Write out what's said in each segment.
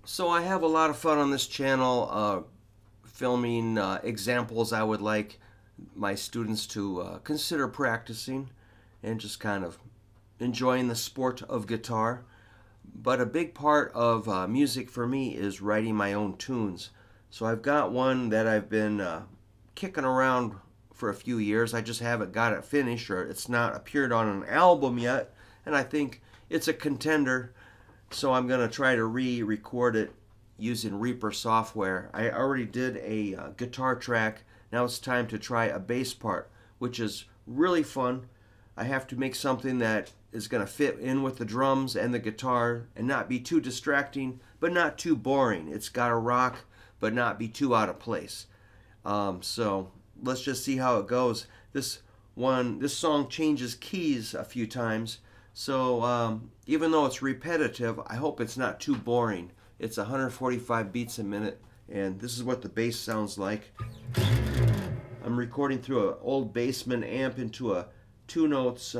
So I have a lot of fun on this channel filming examples I would like my students to consider practicing and just kind of enjoying the sport of guitar. But a big part of music for me is writing my own tunes. So I've got one that I've been kicking around for a few years. I just haven't got it finished, or it's not appeared on an album yet, and I think it's a contender. So I'm going to try to re-record it using Reaper software. I already did a guitar track. Now it's time to try a bass part, which is really fun. I have to make something that is going to fit in with the drums and the guitar and not be too distracting, but not too boring. It's got to rock, but not be too out of place. So let's just see how it goes. This song changes keys a few times. So even though it's repetitive, I hope it's not too boring. It's 145 beats a minute, and this is what the bass sounds like. I'm recording through an old Bassman amp into a 2 notes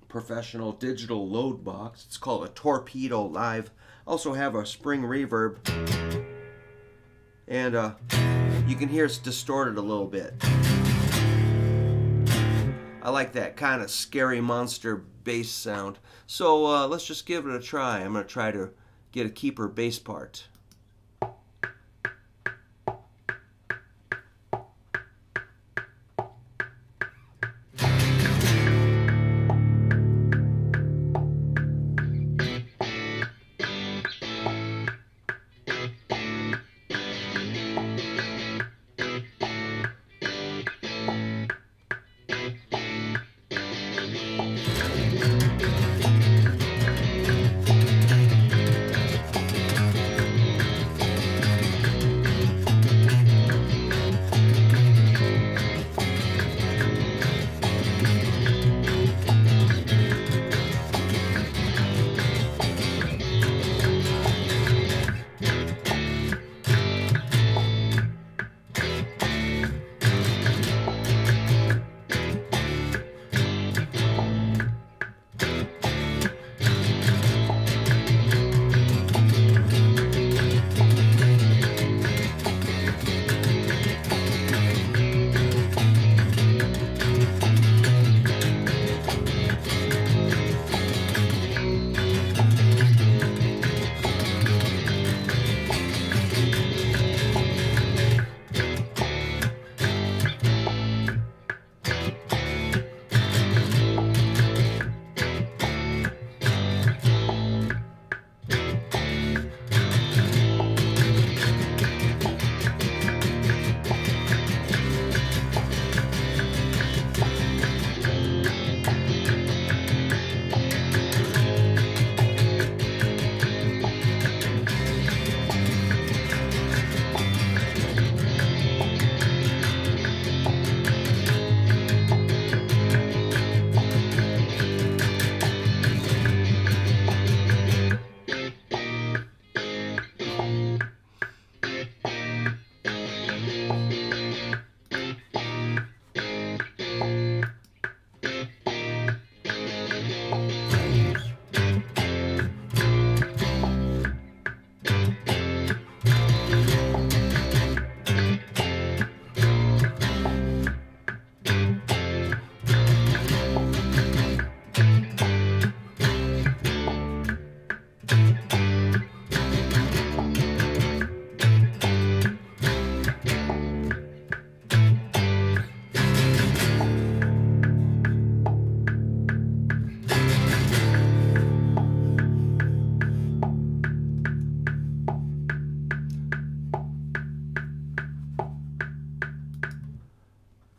professional digital load box. It's called a Torpedo Live. Also have a spring reverb, and you can hear it's distorted a little bit. I like that kind of scary monster bass sound. So let's just give it a try. I'm going to try to get a keeper bass part.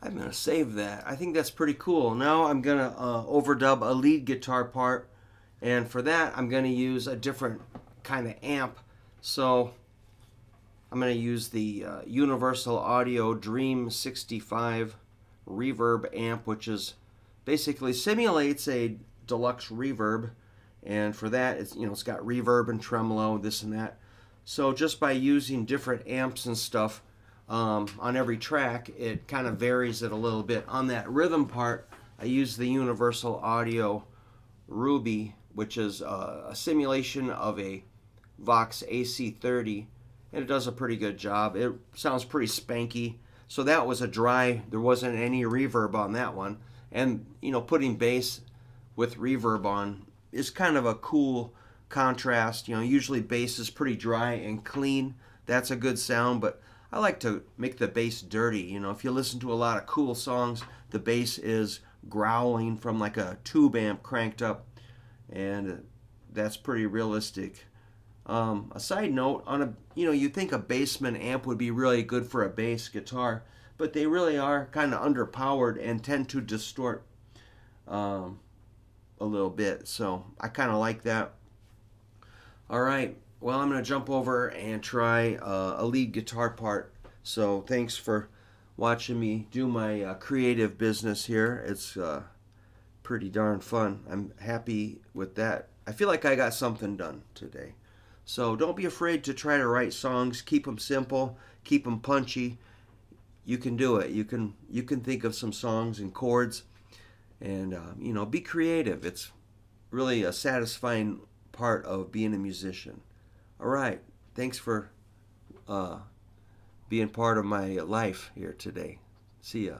I'm going to save that. I think that's pretty cool. Now I'm going to overdub a lead guitar part, and for that I'm going to use a different kind of amp. So I'm going to use the Universal Audio Dream 65 reverb amp, which is basically simulates a deluxe reverb, and for that it's got reverb and tremolo, this and that. So just by using different amps and stuff on every track, it kind of varies it a little bit. On that rhythm part, I use the Universal Audio Ruby, which is a simulation of a Vox AC30, and it does a pretty good job. It sounds pretty spanky. So that was a dry, there wasn't any reverb on that one. And, you know, putting bass with reverb on is kind of a cool contrast. You know, usually bass is pretty dry and clean. That's a good sound, but I like to make the bass dirty. You know, if you listen to a lot of cool songs, the bass is growling from like a tube amp cranked up, and that's pretty realistic. A side note on a, you know, you think a Bassman amp would be really good for a bass guitar, but they really are kind of underpowered and tend to distort a little bit. So I kind of like that. All right, well, I'm going to jump over and try a lead guitar part. So thanks for watching me do my creative business here. It's pretty darn fun. I'm happy with that. I feel like I got something done today. So don't be afraid to try to write songs. Keep them simple. Keep them punchy. You can do it. You can think of some songs and chords, and you know, be creative. It's really a satisfying part of being a musician. All right. Thanks for being part of my life here today. See ya.